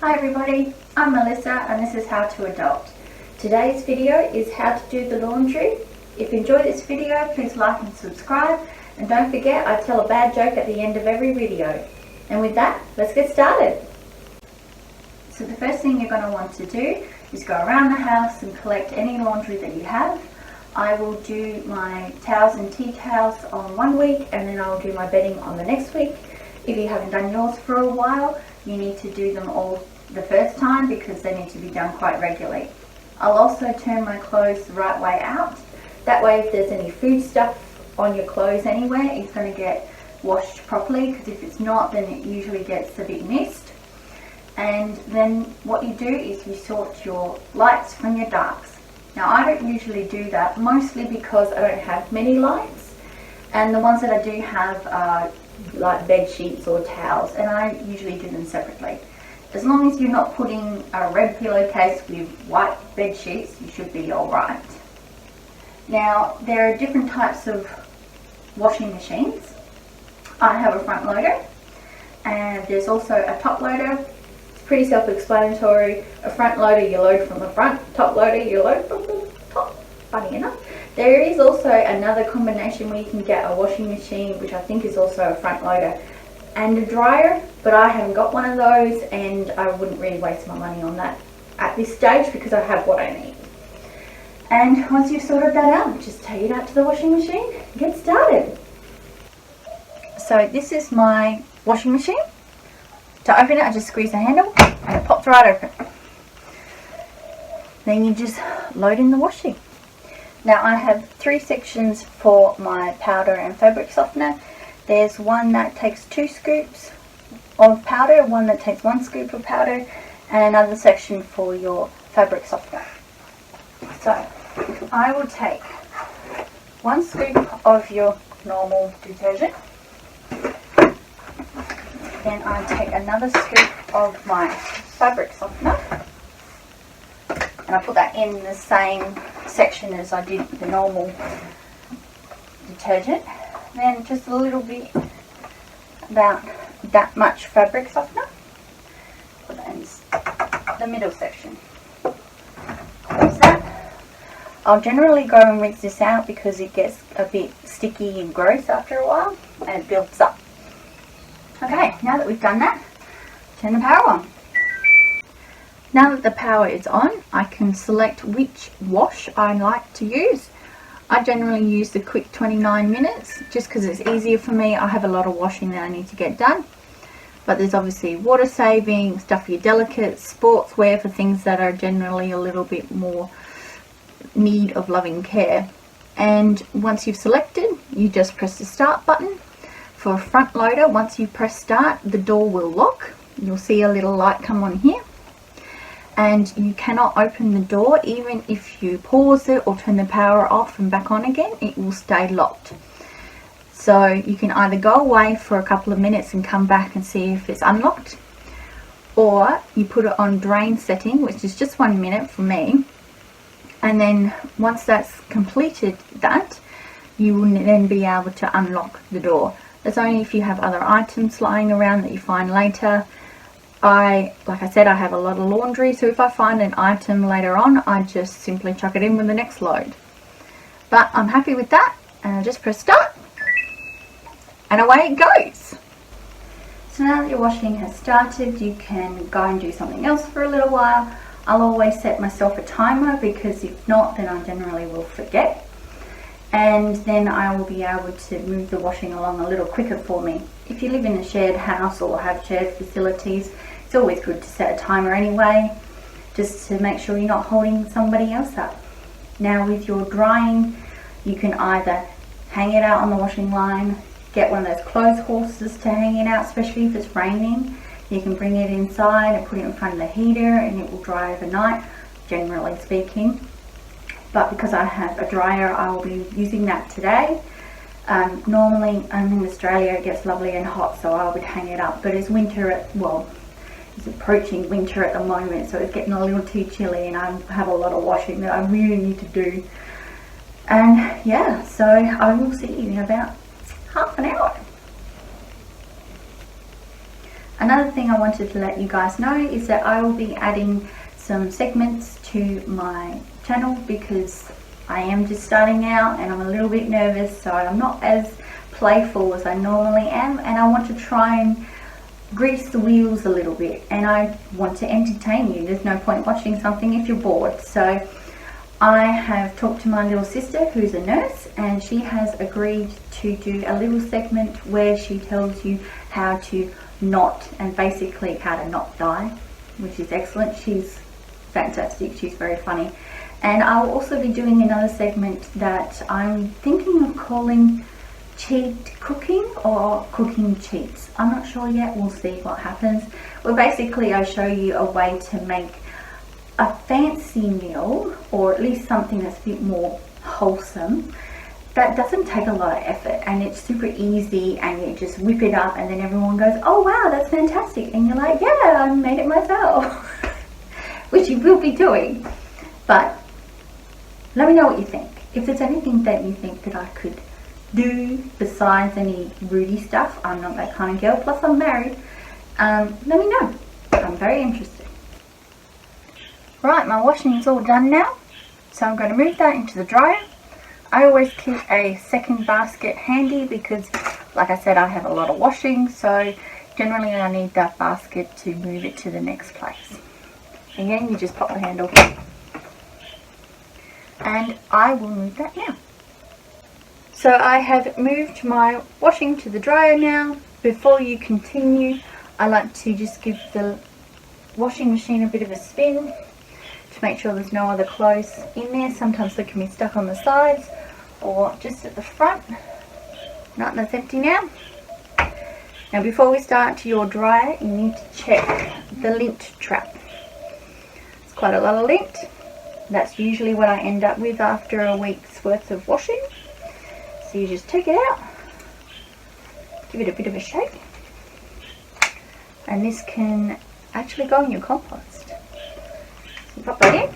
Hi everybody, I'm Melissa and this is How to Adopt. Today's video is how to do the laundry. If you enjoyed this video, please like and subscribe, and don't forget I tell a bad joke at the end of every video. And with that, let's get started. So the first thing you're going to want to do is go around the house and collect any laundry that you have. I will do my towels and tea towels on one week, and then I'll do my bedding on the next week. If you haven't done yours for a while, you need to do them all the first time because they need to be done quite regularly. I'll also turn my clothes the right way out. That way if there's any food stuff on your clothes anywhere, it's going to get washed properly, because if it's not, then it usually gets a bit missed. And then what you do is you sort your lights from your darks. Now I don't usually do that, mostly because I don't have many lights, and the ones that I do have are like bed sheets or towels, and I usually do them separately. As long as you're not putting a red pillowcase with white bed sheets, you should be alright. Now there are different types of washing machines. I have a front loader, and there's also a top loader. It's pretty self-explanatory. A front loader, you load from the front. Top loader, you load from the top. Funny enough. There is also another combination where you can get a washing machine, which I think is also a front loader, and a dryer, but I haven't got one of those, and I wouldn't really waste my money on that at this stage because I have what I need. And once you've sorted that out, just take it out to the washing machine and get started. So this is my washing machine. To open it, I just squeeze the handle and it pops right open. Then you just load in the washing. Now I have three sections for my powder and fabric softener. There's one that takes 2 scoops of powder, one that takes 1 scoop of powder, and another section for your fabric softener. So I will take 1 scoop of your normal detergent. Then I take another scoop of my fabric softener, and I put that in the same section as I did the normal detergent. Then just a little bit, about that much fabric softener. Put that in the middle section. Close that. I'll generally go and rinse this out because it gets a bit sticky and gross after a while and it builds up. Okay, now that we've done that, turn the power on. Now that the power is on, I can select which wash I like to use. I generally use the quick 29 minutes just because it's easier for me. I have a lot of washing that I need to get done. But there's obviously water saving, stuff for your delicates, sportswear for things that are generally a little bit more need of loving care. And once you've selected, you just press the start button. For a front loader, once you press start, the door will lock. You'll see a little light come on here. And you cannot open the door. Even if you pause it or turn the power off and back on again, it will stay locked. So you can either go away for a couple of minutes and come back and see if it's unlocked, or you put it on drain setting, which is just 1 minute for me, and then once that's completed that, you will then be able to unlock the door. That's only if you have other items lying around that you find later. Like I said, I have a lot of laundry, so if I find an item later on, I just simply chuck it in with the next load. But I'm happy with that, and I just press start, and away it goes. So now that your washing has started, you can go and do something else for a little while. I'll always set myself a timer, because if not, then I generally will forget. And then I will be able to move the washing along a little quicker for me. If you live in a shared house or have shared facilities, it's always good to set a timer anyway, just to make sure you're not holding somebody else up. Now with your drying, you can either hang it out on the washing line, get one of those clothes horses to hang it out, especially if it's raining. You can bring it inside and put it in front of the heater and it will dry overnight, generally speaking. But because I have a dryer, I will be using that today. Normally, I'm in Australia, it gets lovely and hot, so I would hang it up. But it's winter, it's approaching winter at the moment, so it's getting a little too chilly, and I have a lot of washing that I really need to do. And yeah, so I will see you in about half an hour. Another thing I wanted to let you guys know is that I will be adding some segments to my channel because I am just starting out and I'm a little bit nervous, so I'm not as playful as I normally am, and I want to try and grease the wheels a little bit, and I want to entertain you. There's no point watching something if you're bored. So I have talked to my little sister who's a nurse, and she has agreed to do a little segment where she tells you how to not, and basically how to not die, which is excellent. She's fantastic, she's very funny. And I'll also be doing another segment that I'm thinking of calling cheat cooking or cooking cheats. I'm not sure yet, we'll see what happens. Well, basically I show you a way to make a fancy meal, or at least something that's a bit more wholesome, that doesn't take a lot of effort, and it's super easy, and you just whip it up and then everyone goes, oh wow, that's fantastic, and you're like, yeah, I made it myself. Which you will be doing. But let me know what you think. If there's anything that you think that I could do besides any Rudy stuff, I'm not that kind of girl, plus I'm married, let me know. I'm very interested. Right, my washing is all done now, so I'm going to move that into the dryer. I always keep a second basket handy because, like I said, I have a lot of washing, so generally I need that basket to move it to the next place. Again, you just pop the handle, and I will move that now. So I have moved my washing to the dryer now. Before you continue, I like to just give the washing machine a bit of a spin to make sure there's no other clothes in there. Sometimes they can be stuck on the sides or just at the front. Right, that's empty now. Now before we start your dryer, you need to check the lint trap. It's quite a lot of lint. That's usually what I end up with after a week's worth of washing. So you just take it out, give it a bit of a shake, and this can actually go in your compost. So you pop that in,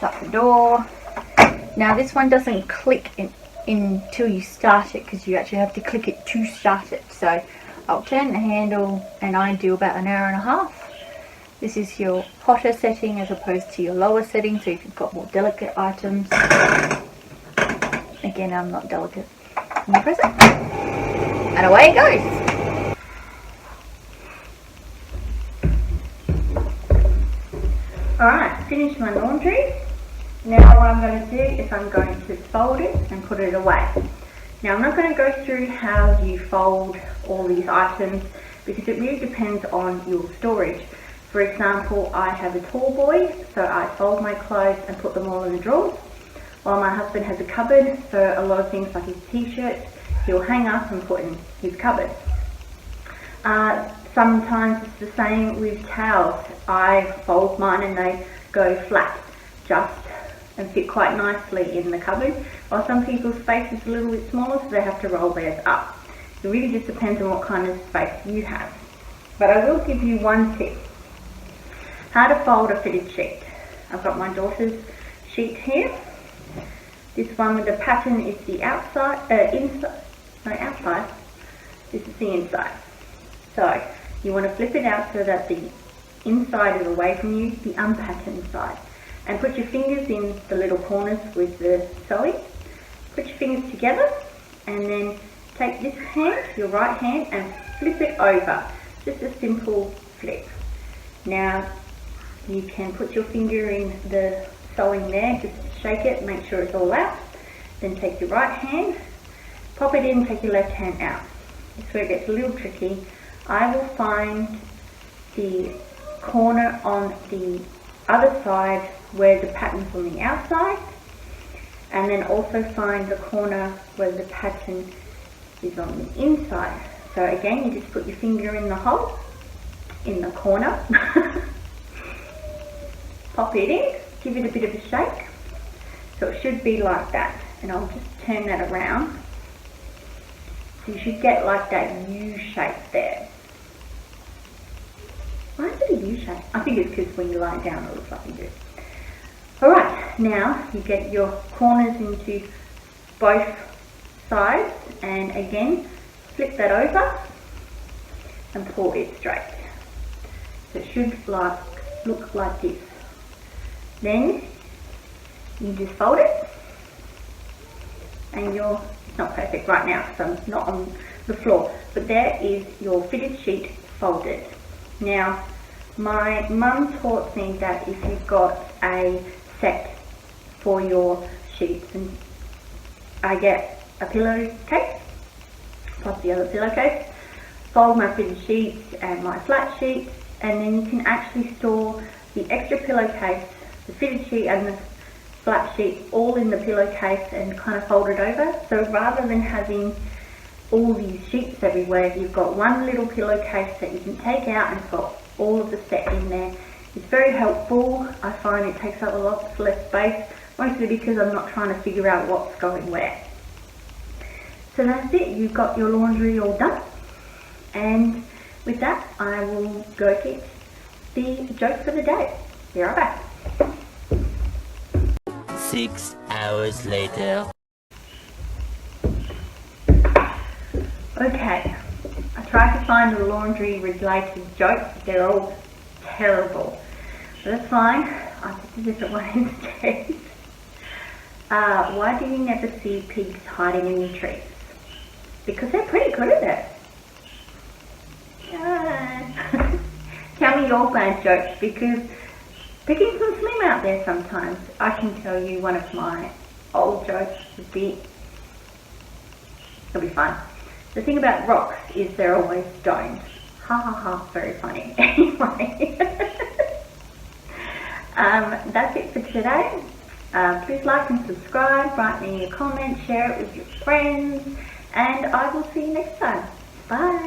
shut the door. Now this one doesn't click in until you start it, because you actually have to click it to start it. So I'll turn the handle, and I do about an hour and a half. This is your hotter setting as opposed to your lower setting, so if you've got more delicate items. Again, I'm not delicate. And you press it, and away it goes. Alright, finished my laundry. Now what I'm going to do is I'm going to fold it and put it away. Now I'm not going to go through how you fold all these items because it really depends on your storage. For example, I have a tall boy, so I fold my clothes and put them all in the drawers, while my husband has a cupboard, so a lot of things like his t-shirts he'll hang up and put in his cupboard. Sometimes it's the same with towels. I fold mine and they go flat just and fit quite nicely in the cupboard, while some people's space is a little bit smaller, so they have to roll theirs up. It really just depends on what kind of space you have. But I will give you one tip. How to fold a fitted sheet. I've got my daughter's sheet here. This one with the pattern is the outside, outside. This is the inside. So you want to flip it out so that the inside is away from you, the unpatterned side. And put your fingers in the little corners with the sewing. Put your fingers together and then take this hand, your right hand, and flip it over. Just a simple flip. Now you can put your finger in the sewing there, just shake it, make sure it's all out. Then take your right hand, pop it in, take your left hand out. This is where it gets a little tricky. I will find the corner on the other side where the pattern's on the outside, and then also find the corner where the pattern is on the inside. So again, you just put your finger in the hole, in the corner, pop it in, give it a bit of a shake. So it should be like that, and I'll just turn that around. So you should get like that U shape there. Why is it a U shape? I think it's because when you lie down it looks like you do. Alright, now you get your corners into both sides, and again flip that over and pull it straight. So it should look like this. Then you just fold it, and it's not perfect right now, so I'm not on the floor, but there is your fitted sheet folded. Now, my mum taught me that if you've got a set for your sheets, and I get a pillowcase plus the other pillowcase, fold my fitted sheets and my flat sheets, and then you can actually store the extra pillowcase, the fitted sheet and the flat sheet all in the pillowcase and kind of fold it over. So rather than having all these sheets everywhere, you've got one little pillowcase that you can take out and it's got all of the set in there. It's very helpful. I find it takes up a lot less space, mostly because I'm not trying to figure out what's going where. So that's it, you've got your laundry all done. And with that, I will go get the joke for the day. Be right back. 6 hours later. Okay, I tried to find a laundry related jokes, but they're all terrible. But that's fine, I picked a different one instead. Why do you never see pigs hiding in the trees? Because they're pretty good at it. Tell me your bad jokes, because pickings can slim out there sometimes. I can tell you one of my old jokes would be, it'll be fun. The thing about rocks is they're always stones. Ha ha ha, very funny. Anyway, that's it for today. Please like and subscribe, write me a comment, share it with your friends, and I will see you next time. Bye.